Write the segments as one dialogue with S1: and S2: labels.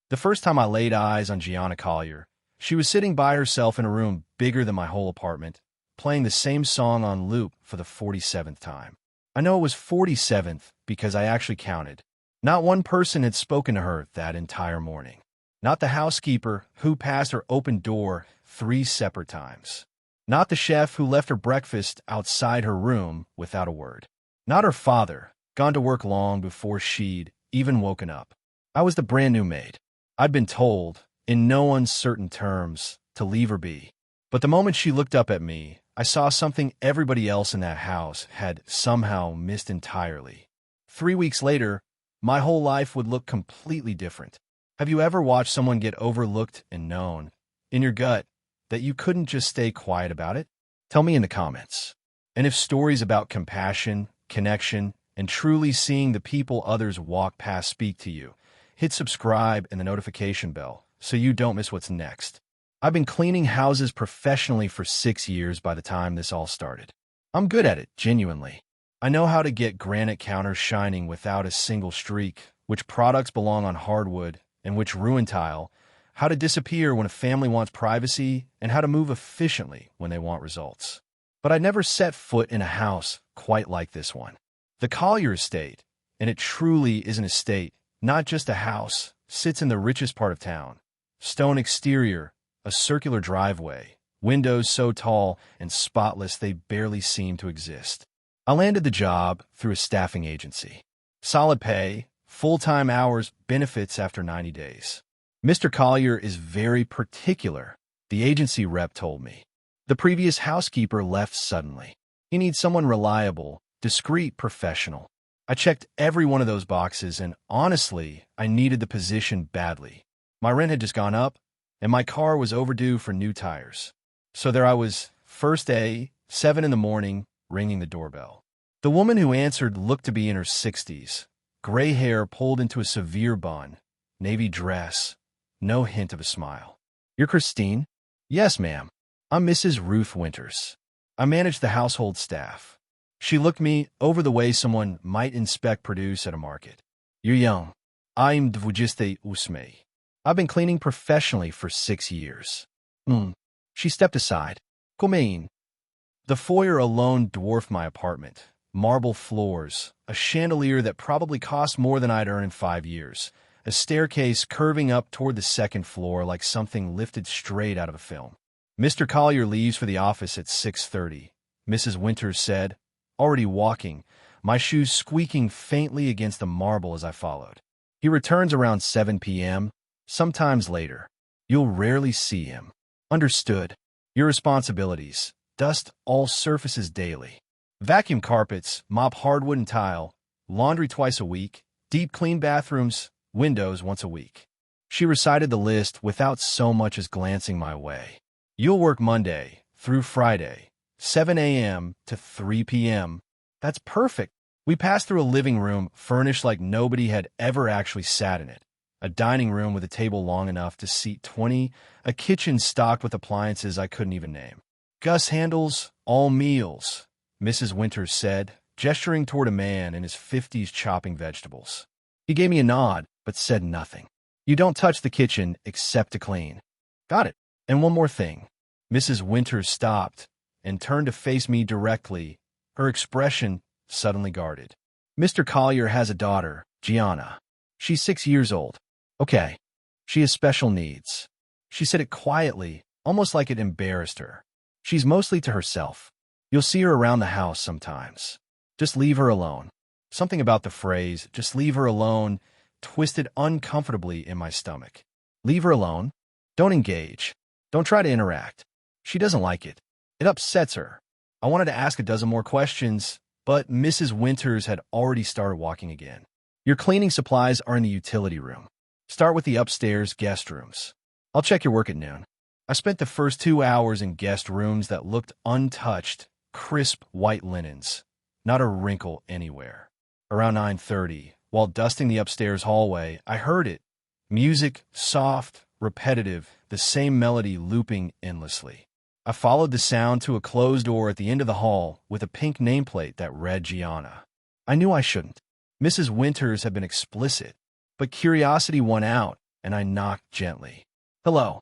S1: The first time I laid eyes on Gianna Collier, she was sitting by herself in a room bigger than my whole apartment, playing the same song on loop for the 47th time. I know it was 47th because I actually counted. Not one person had spoken to her that entire morning. Not the housekeeper who passed her open door 3 separate times. Not the chef who left her breakfast outside her room without a word. Not her father, gone to work long before she'd even woken up. I was the brand new maid. I'd been told, in no uncertain terms, to leave her be. But the moment she looked up at me, I saw something everybody else in that house had somehow missed entirely. 3 weeks later, my whole life would look completely different. Have you ever watched someone get overlooked and known, in your gut, that you couldn't just stay quiet about it? Tell me in the comments. And if stories about compassion, connection, and truly seeing the people others walk past speak to you, hit subscribe and the notification bell so you don't miss what's next. I've been cleaning houses professionally for 6 years by the time this all started. I'm good at it, genuinely. I know how to get granite counters shining without a single streak, which products belong on hardwood, and which ruin tile, how to disappear when a family wants privacy, and how to move efficiently when they want results. But I never set foot in a house quite like this one. The Collier estate, and it truly is an estate, not just a house, sits in the richest part of town. Stone exterior, a circular driveway, windows so tall and spotless they barely seem to exist. I landed the job through a staffing agency. Solid pay, full-time hours, benefits after 90 days. Mr. Collier is very particular, the agency rep told me. The previous housekeeper left suddenly. He needs someone reliable, discreet, professional. I checked every one of those boxes, and honestly, I needed the position badly. My rent had just gone up, and my car was overdue for new tires. So there I was, first day, 7 in the morning, ringing the doorbell. The woman who answered looked to be in her 60s, gray hair pulled into a severe bun, navy dress, no hint of a smile. "You're Christine?" "Yes, ma'am. I'm Mrs. Ruth Winters. I manage the household staff." She looked me over the way someone might inspect produce at a market. "You're young. I'm 28. I've been cleaning professionally for 6 years." She stepped aside. "Comein." The foyer alone dwarfed my apartment. Marble floors, a chandelier that probably cost more than I'd earned in 5 years, a staircase curving up toward the second floor like something lifted straight out of a film. "Mr. Collier leaves for the office at 6:30, Mrs. Winters said, already walking, my shoes squeaking faintly against the marble as I followed. "He returns around 7 p.m., sometimes later. You'll rarely see him." "Understood. Your responsibilities: dust all surfaces daily. Vacuum carpets, mop hardwood and tile, laundry twice a week, deep clean bathrooms, windows once a week." She recited the list without so much as glancing my way. "You'll work Monday through Friday, 7 a.m. to 3 p.m. That's perfect. We passed through a living room furnished like nobody had ever actually sat in it, a dining room with a table long enough to seat 20, a kitchen stocked with appliances I couldn't even name. "Gus handles all meals," Mrs. Winters said, gesturing toward a man in his 50s chopping vegetables. He gave me a nod, but said nothing. "You don't touch the kitchen except to clean." "Got it. And one more thing." Mrs. Winters stopped and turned to face me directly, her expression suddenly guarded. "Mr. Collier has a daughter, Gianna. She's 6 years old. Okay. She has special needs." She said it quietly, almost like it embarrassed her. "She's mostly to herself. You'll see her around the house sometimes. Just leave her alone." Something about the phrase, "just leave her alone," twisted uncomfortably in my stomach. Leave her alone? Don't engage. Don't try to interact. She doesn't like it. It upsets her. I wanted to ask a dozen more questions, but Mrs. Winters had already started walking again. "Your cleaning supplies are in the utility room. Start with the upstairs guest rooms. I'll check your work at noon." I spent the first 2 hours in guest rooms that looked untouched, crisp white linens, not a wrinkle anywhere. Around 9:30, while dusting the upstairs hallway, I heard it. Music, soft, repetitive, the same melody looping endlessly. I followed the sound to a closed door at the end of the hall with a pink nameplate that read Gianna. I knew I shouldn't. Mrs. Winters had been explicit, but curiosity won out, and I knocked gently. "Hello."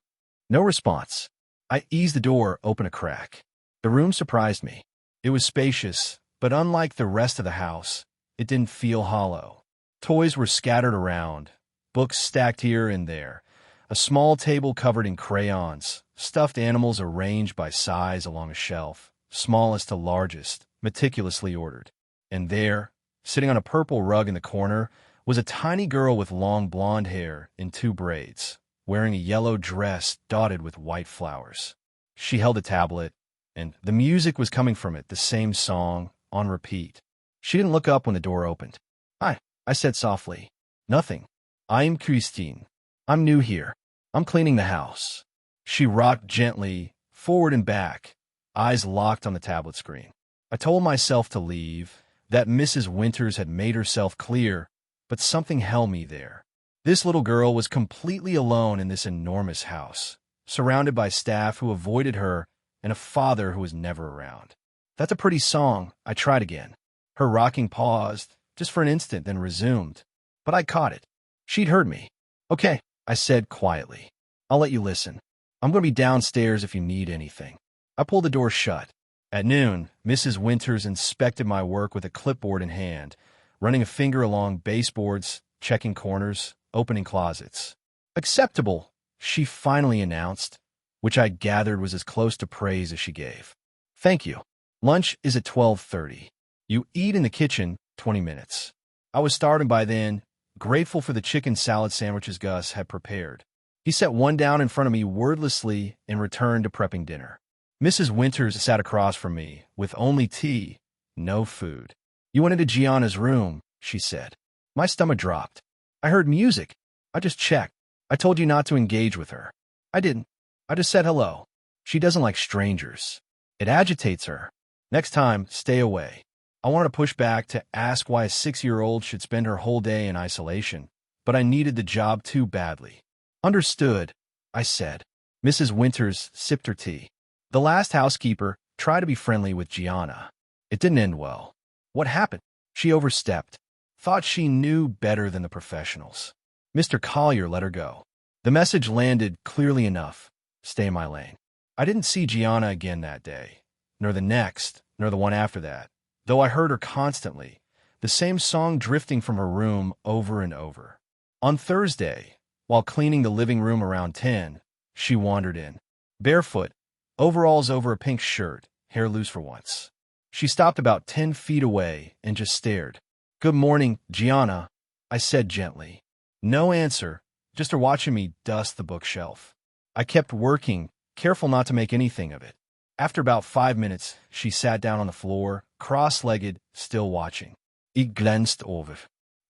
S1: No response. I eased the door open a crack. The room surprised me. It was spacious, but unlike the rest of the house, it didn't feel hollow. Toys were scattered around, books stacked here and there, a small table covered in crayons, stuffed animals arranged by size along a shelf, smallest to largest, meticulously ordered. And there, sitting on a purple rug in the corner, was a tiny girl with long blonde hair in 2 braids, wearing a yellow dress dotted with white flowers. She held a tablet, and the music was coming from it, the same song, on repeat. She didn't look up when the door opened. "Hi," I said softly. "Nothing. I'm Christine. I'm new here. I'm cleaning the house." She rocked gently, forward and back, eyes locked on the tablet screen. I told myself to leave, that Mrs. Winters had made herself clear, but something held me there. This little girl was completely alone in this enormous house, surrounded by staff who avoided her and a father who was never around. "That's a pretty song," I tried again. Her rocking paused, just for an instant, then resumed. But I caught it. She'd heard me. "Okay," I said quietly. "I'll let you listen. I'm going to be downstairs if you need anything." I pulled the door shut. At noon, Mrs. Winters inspected my work with a clipboard in hand, running a finger along baseboards, checking corners, opening closets. "Acceptable," she finally announced, which I gathered was as close to praise as she gave. "Thank you. Lunch is at 12:30. You eat in the kitchen, 20 minutes. I was starving by then, grateful for the chicken salad sandwiches Gus had prepared. He set one down in front of me wordlessly and returned to prepping dinner. Mrs. Winters sat across from me, with only tea, no food. "You went into Gianna's room," she said. My stomach dropped. "I heard music. I just checked. I told you not to engage with her." "I didn't. I just said hello. She doesn't like strangers. It agitates her. Next time, stay away." I wanted to push back to ask why a 6-year-old should spend her whole day in isolation, but I needed the job too badly. "Understood," I said. Mrs. Winters sipped her tea. "The last housekeeper tried to be friendly with Gianna. It didn't end well." "What happened?" "She overstepped. Thought she knew better than the professionals. Mr. Collier let her go." The message landed clearly enough. Stay in my lane. I didn't see Gianna again that day, nor the next, nor the one after that, though I heard her constantly, the same song drifting from her room over and over. On Thursday, while cleaning the living room around 10, she wandered in. Barefoot, overalls over a pink shirt, hair loose for once. She stopped about 10 feet away and just stared. "Good morning, Gianna," I said gently. No answer, just her watching me dust the bookshelf. I kept working, careful not to make anything of it. After about 5 minutes, she sat down on the floor, cross-legged, still watching. "Ich glänzt over.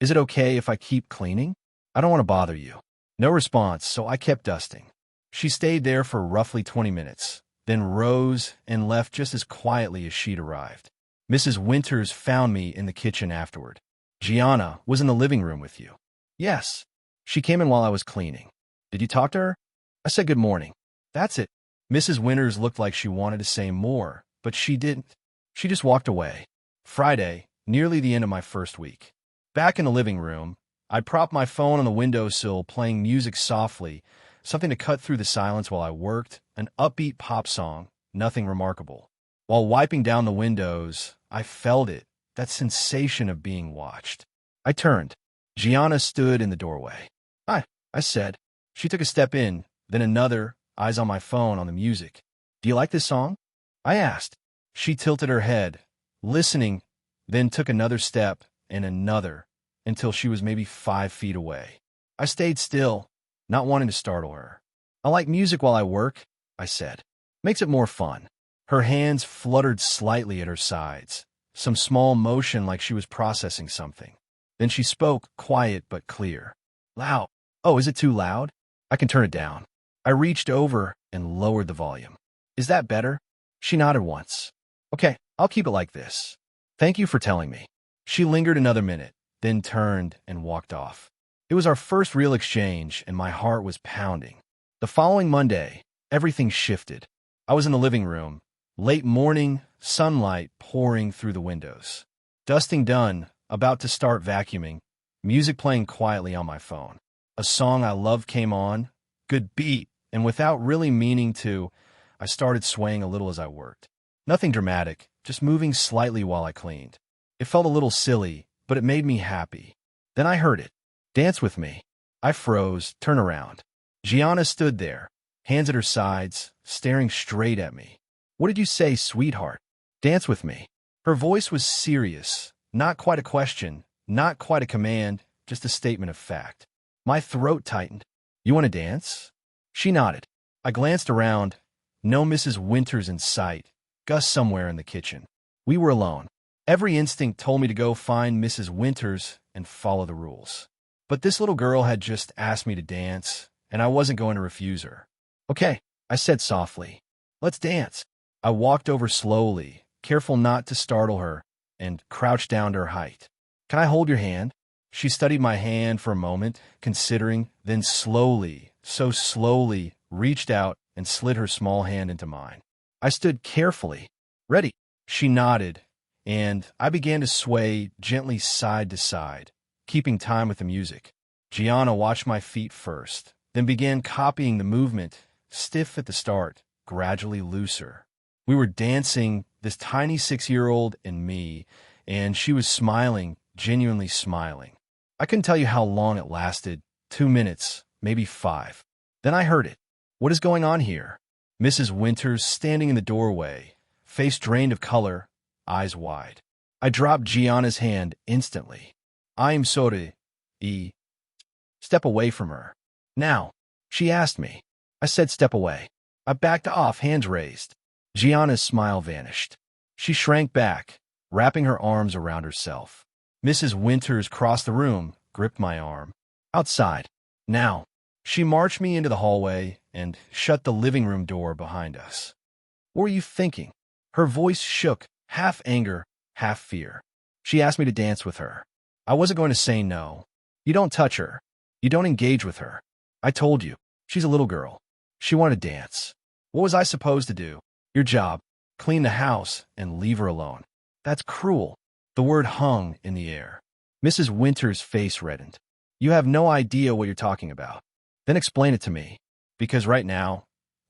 S1: Is it okay if I keep cleaning? I don't want to bother you." No response, so I kept dusting. She stayed there for roughly 20 minutes, then rose and left just as quietly as she'd arrived. Mrs. Winters found me in the kitchen afterward. "Gianna was in the living room with you." "Yes. She came in while I was cleaning." "Did you talk to her?" I said good morning. That's it. Mrs. Winters looked like she wanted to say more, but she didn't. She just walked away. Friday, nearly the end of my first week. Back in the living room, I propped my phone on the windowsill, playing music softly, something to cut through the silence while I worked, an upbeat pop song, nothing remarkable. While wiping down the windows, I felt it, that sensation of being watched. I turned. Gianna stood in the doorway. "Hi," I said. She took a step in, then another, eyes on my phone on the music. "Do you like this song?" I asked. She tilted her head, listening, then took another step and another, until she was maybe 5 feet away. I stayed still, not wanting to startle her. "I like music while I work," I said. "Makes it more fun." Her hands fluttered slightly at her sides, some small motion like she was processing something. Then she spoke, quiet but clear. "Loud. Oh, is it too loud? I can turn it down." I reached over and lowered the volume. "Is that better?" She nodded once. "Okay, I'll keep it like this. Thank you for telling me." She lingered another minute, then turned and walked off. It was our first real exchange, and my heart was pounding. The following Monday, everything shifted. I was in the living room, late morning, sunlight pouring through the windows. Dusting done, about to start vacuuming, music playing quietly on my phone. A song I loved came on, good beat, and without really meaning to, I started swaying a little as I worked. Nothing dramatic, just moving slightly while I cleaned. It felt a little silly, but it made me happy. Then I heard it. Dance with me. I froze, turned around. Gianna stood there, hands at her sides, staring straight at me. What did you say, sweetheart? Dance with me. Her voice was serious, not quite a question, not quite a command, just a statement of fact. My throat tightened. You want to dance? She nodded. I glanced around. No Mrs. Winters in sight. Gus somewhere in the kitchen. We were alone. Every instinct told me to go find Mrs. Winters and follow the rules. But this little girl had just asked me to dance, and I wasn't going to refuse her. Okay, I said softly. Let's dance. I walked over slowly, careful not to startle her, and crouched down to her height. Can I hold your hand? She studied my hand for a moment, considering, then slowly, so slowly, reached out and slid her small hand into mine. I stood carefully. Ready? She nodded, and I began to sway gently side to side, keeping time with the music. Gianna watched my feet first, then began copying the movement, stiff at the start, gradually looser. We were dancing, this tiny 6-year-old and me, and she was smiling, genuinely smiling. I couldn't tell you how long it lasted, 2 minutes, maybe 5. Then I heard it. What is going on here? Mrs. Winters standing in the doorway, face drained of color, eyes wide. I dropped Gianna's hand instantly. I'm sorry. Step away from her. Now, she asked me. I said step away. I backed off, hands raised. Gianna's smile vanished. She shrank back, wrapping her arms around herself. Mrs. Winters crossed the room, gripped my arm. Outside. Now. She marched me into the hallway and shut the living room door behind us. What were you thinking? Her voice shook, half anger, half fear. She asked me to dance with her. I wasn't going to say no. You don't touch her. You don't engage with her. I told you. She's a little girl. She wanted to dance. What was I supposed to do? Your job. Clean the house and leave her alone. That's cruel. The word hung in the air. Mrs. Winters' face reddened. You have no idea what you're talking about. Then explain it to me. Because right now,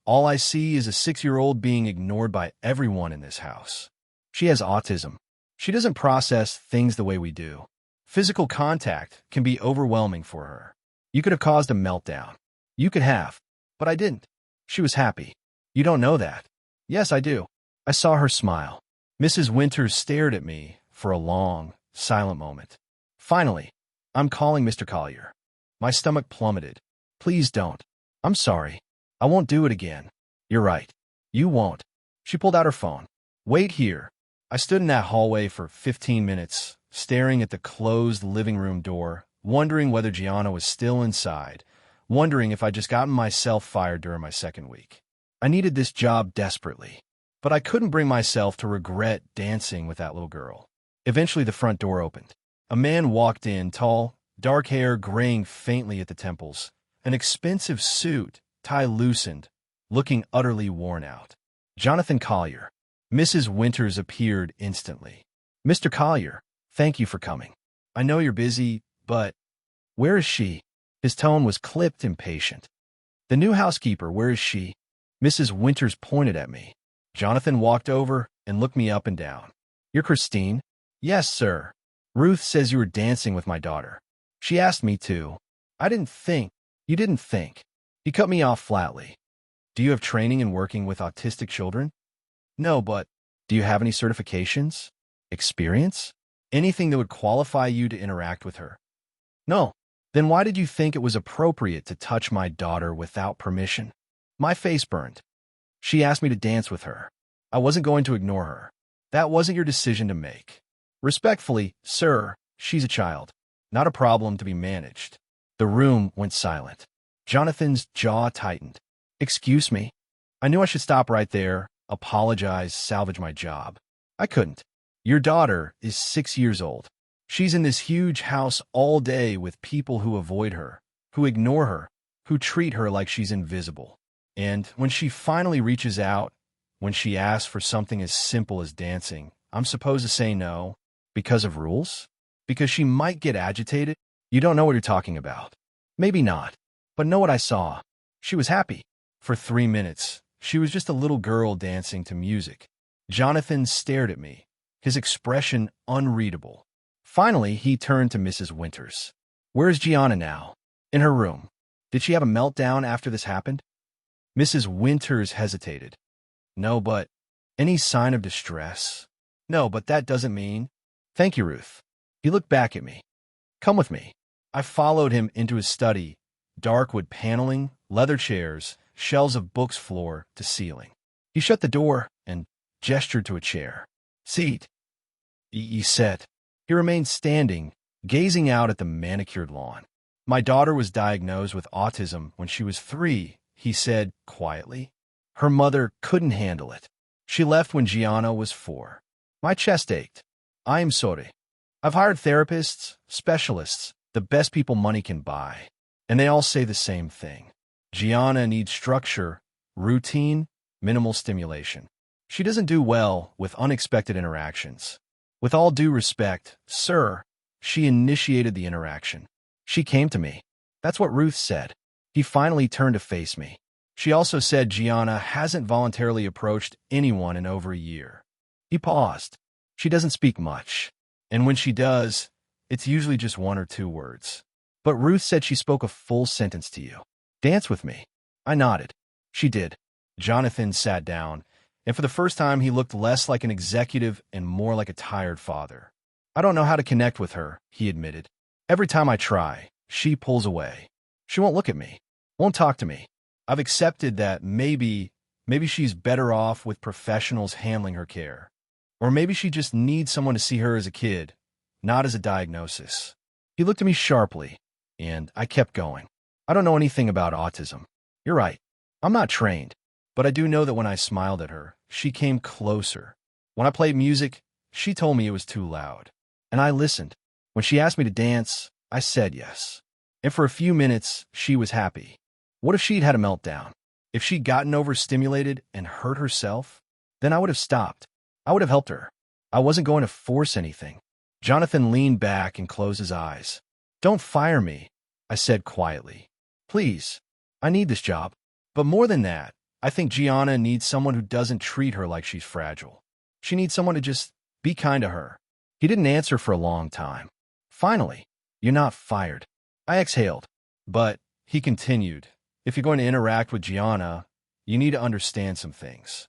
S1: all I see is a 6-year-old being ignored by everyone in this house. She has autism. She doesn't process things the way we do. Physical contact can be overwhelming for her. You could have caused a meltdown. You could have. But I didn't. She was happy. You don't know that. Yes, I do. I saw her smile. Mrs. Winters stared at me for a long, silent moment. Finally, I'm calling Mr. Collier. My stomach plummeted. Please don't. I'm sorry. I won't do it again. You're right. You won't. She pulled out her phone. Wait here. I stood in that hallway for 15 minutes, staring at the closed living room door, wondering whether Gianna was still inside, wondering if I'd just gotten myself fired during my second week. I needed this job desperately, but I couldn't bring myself to regret dancing with that little girl. Eventually, the front door opened. A man walked in, tall, dark hair graying faintly at the temples, an expensive suit, tie loosened, looking utterly worn out. Jonathan Collier. Mrs. Winters appeared instantly. Mr. Collier, thank you for coming. I know you're busy, but where is she? His tone was clipped, impatient. The new housekeeper, where is she? Mrs. Winters pointed at me. Jonathan walked over and looked me up and down. You're Christine? Yes, sir. Ruth says you were dancing with my daughter. She asked me to. I didn't think. You didn't think. He cut me off flatly. Do you have training in working with autistic children? No, but do you have any certifications? Experience? Anything that would qualify you to interact with her? No. Then why did you think it was appropriate to touch my daughter without permission? My face burned. She asked me to dance with her. I wasn't going to ignore her. That wasn't your decision to make. Respectfully, sir, she's a child, not a problem to be managed. The room went silent. Jonathan's jaw tightened. Excuse me. I knew I should stop right there, apologize, salvage my job. I couldn't. Your daughter is 6 years old. She's in this huge house all day with people who avoid her, who ignore her, who treat her like she's invisible. And when she finally reaches out, when she asks for something as simple as dancing, I'm supposed to say no because of rules? Because she might get agitated? You don't know what you're talking about. Maybe not. But know what I saw? She was happy. For 3 minutes, she was just a little girl dancing to music. Jonathan stared at me, his expression unreadable. Finally, he turned to Mrs. Winters. Where's Gianna now? In her room. Did she have a meltdown after this happened? Mrs. Winters hesitated. No, but any sign of distress? No, but that doesn't mean. Thank you, Ruth. He looked back at me. Come with me. I followed him into his study, dark wood paneling, leather chairs, shelves of books floor to ceiling. He shut the door and gestured to a chair. Seat. He said. He remained standing, gazing out at the manicured lawn. My daughter was diagnosed with autism when she was 3, he said quietly. Her mother couldn't handle it. She left when Gianna was 4. My chest ached. I am sorry. I've hired therapists, specialists, the best people money can buy, and they all say the same thing. Gianna needs structure, routine, minimal stimulation. She doesn't do well with unexpected interactions. With all due respect, sir, she initiated the interaction. She came to me. That's what Ruth said. He finally turned to face me. She also said Gianna hasn't voluntarily approached anyone in over a year. He paused. She doesn't speak much, and when she does, it's usually just 1 or 2 words. But Ruth said she spoke a full sentence to you. Dance with me. I nodded. She did. Jonathan sat down, and for the first time he looked less like an executive and more like a tired father. I don't know how to connect with her, he admitted. Every time I try, she pulls away. She won't look at me, won't talk to me. I've accepted that maybe she's better off with professionals handling her care. Or maybe she just needs someone to see her as a kid, not as a diagnosis. He looked at me sharply, and I kept going. I don't know anything about autism. You're right. I'm not trained. But I do know that when I smiled at her, she came closer. When I played music, she told me it was too loud. And I listened. When she asked me to dance, I said yes. And for a few minutes, she was happy. What if she'd had a meltdown? If she'd gotten overstimulated and hurt herself? Then I would have stopped. I would have helped her. I wasn't going to force anything. Jonathan leaned back and closed his eyes. Don't fire me, I said quietly. Please, I need this job. But more than that, I think Gianna needs someone who doesn't treat her like she's fragile. She needs someone to just be kind to her. He didn't answer for a long time. Finally, you're not fired. I exhaled. But, he continued, if you're going to interact with Gianna, you need to understand some things.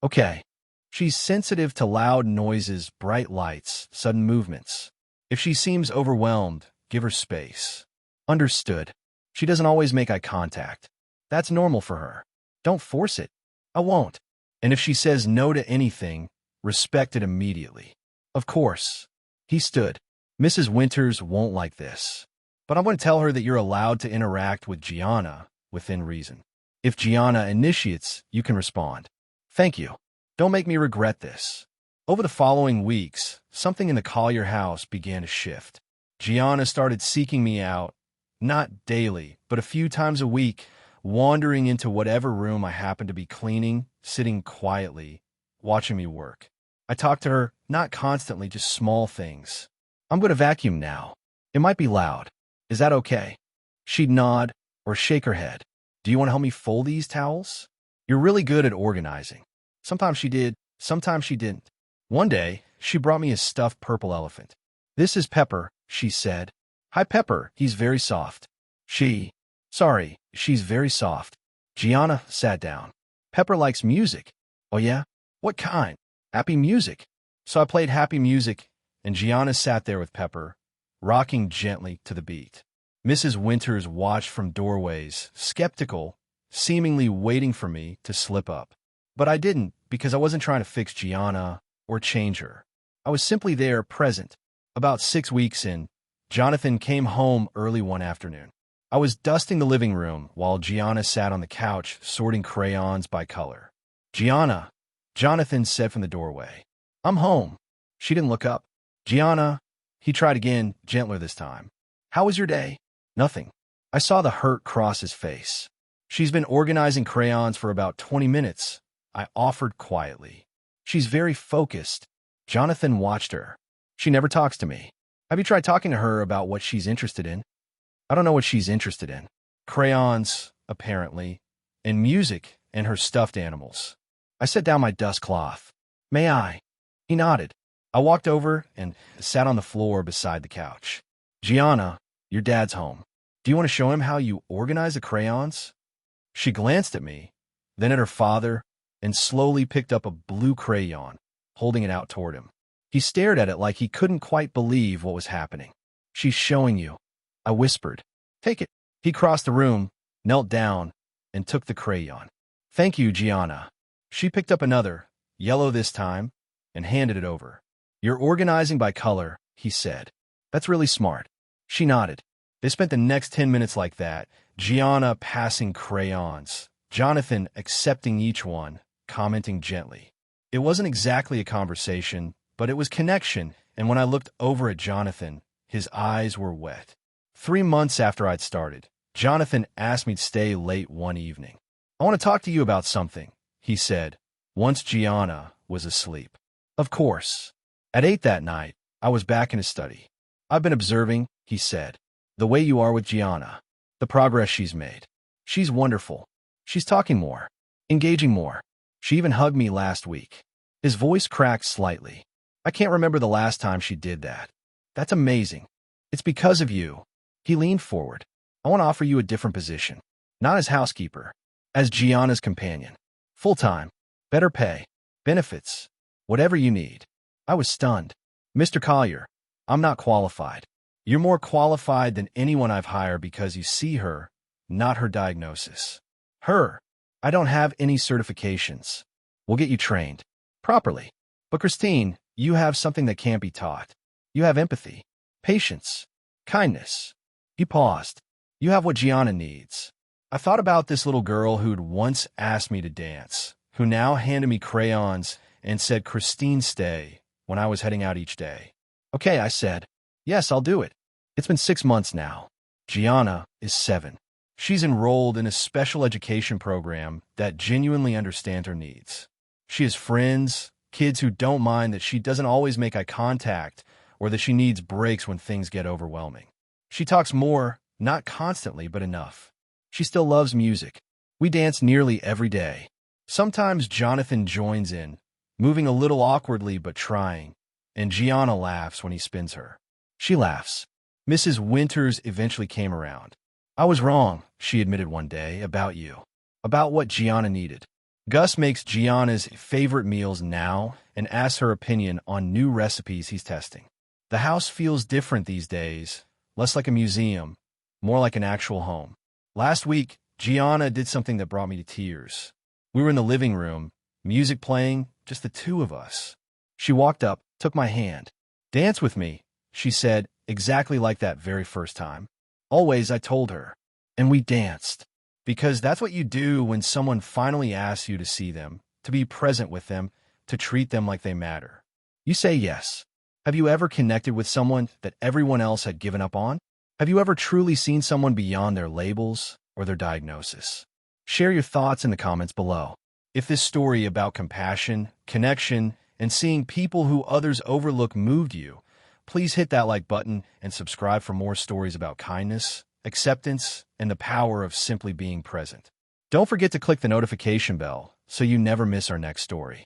S1: Okay. She's sensitive to loud noises, bright lights, sudden movements. If she seems overwhelmed, give her space. Understood. She doesn't always make eye contact. That's normal for her. Don't force it. I won't. And if she says no to anything, respect it immediately. Of course. He stood. Mrs. Winters won't like this. But I'm going to tell her that you're allowed to interact with Gianna within reason. If Gianna initiates, you can respond. Thank you. Don't make me regret this. Over the following weeks, something in the Collier house began to shift. Gianna started seeking me out, not daily, but a few times a week, wandering into whatever room I happened to be cleaning, sitting quietly, watching me work. I talked to her, not constantly, just small things. I'm going to vacuum now. It might be loud. Is that okay? She'd nod or shake her head. Do you want to help me fold these towels? You're really good at organizing. Sometimes she did, sometimes she didn't. One day, she brought me a stuffed purple elephant. This is Pepper, she said. Hi, Pepper. He's very soft. Sorry, she's very soft. Gianna sat down. Pepper likes music. Oh yeah? What kind? Happy music. So I played happy music, and Gianna sat there with Pepper, rocking gently to the beat. Mrs. Winters watched from doorways, skeptical, seemingly waiting for me to slip up. But I didn't, because I wasn't trying to fix Gianna or change her. I was simply there, present. About 6 weeks in, Jonathan came home early one afternoon. I was dusting the living room while Gianna sat on the couch, sorting crayons by color. Gianna, Jonathan said from the doorway. I'm home. She didn't look up. Gianna, he tried again, gentler this time. How was your day? Nothing. I saw the hurt cross his face. She's been organizing crayons for about 20 minutes, I offered quietly. She's very focused. Jonathan watched her. She never talks to me. Have you tried talking to her about what she's interested in? I don't know what she's interested in. Crayons, apparently, and music, and her stuffed animals. I set down my dust cloth. May I? He nodded. I walked over and sat on the floor beside the couch. Gianna, your dad's home. Do you want to show him how you organize the crayons? She glanced at me, then at her father, and slowly picked up a blue crayon, holding it out toward him. He stared at it like he couldn't quite believe what was happening. She's showing you, I whispered. Take it. He crossed the room, knelt down, and took the crayon. Thank you, Gianna. She picked up another, yellow this time, and handed it over. You're organizing by color, he said. That's really smart. She nodded. They spent the next 10 minutes like that, Gianna passing crayons, Jonathan accepting each one, commenting gently. It wasn't exactly a conversation, but it was connection, and when I looked over at Jonathan, his eyes were wet. 3 months after I'd started, Jonathan asked me to stay late one evening. I want to talk to you about something, he said, once Gianna was asleep. Of course. At 8 that night, I was back in his study. I've been observing, he said, the way you are with Gianna, the progress she's made. She's wonderful. She's talking more, engaging more. She even hugged me last week. His voice cracked slightly. I can't remember the last time she did that. That's amazing. It's because of you. He leaned forward. I want to offer you a different position. Not as housekeeper, as Gianna's companion. Full-time, better pay, benefits, whatever you need. I was stunned. Mr. Collier, I'm not qualified. You're more qualified than anyone I've hired because you see her, not her diagnosis. Her. I don't have any certifications. We'll get you trained. Properly. But Christine, you have something that can't be taught. You have empathy, patience, kindness. He paused. You have what Gianna needs. I thought about this little girl who'd once asked me to dance, who now handed me crayons and said, Christine, stay, when I was heading out each day. Okay, I said. Yes, I'll do it. It's been 6 months now. Gianna is 7. She's enrolled in a special education program that genuinely understands her needs. She has friends, kids who don't mind that she doesn't always make eye contact or that she needs breaks when things get overwhelming. She talks more, not constantly, but enough. She still loves music. We dance nearly every day. Sometimes Jonathan joins in, moving a little awkwardly but trying, and Gianna laughs when he spins her. She laughs. Mrs. Winters eventually came around. I was wrong, she admitted one day, about you, about what Gianna needed. Gus makes Gianna's favorite meals now and asks her opinion on new recipes he's testing. The house feels different these days, less like a museum, more like an actual home. Last week, Gianna did something that brought me to tears. We were in the living room, music playing, just the two of us. She walked up, took my hand. Dance with me, she said, exactly like that very first time. Always, I told her. And we danced. Because that's what you do when someone finally asks you to see them, to be present with them, to treat them like they matter. You say yes. Have you ever connected with someone that everyone else had given up on? Have you ever truly seen someone beyond their labels or their diagnosis? Share your thoughts in the comments below. If this story about compassion, connection, and seeing people who others overlook moved you, please hit that like button and subscribe for more stories about kindness, acceptance, and the power of simply being present. Don't forget to click the notification bell so you never miss our next story.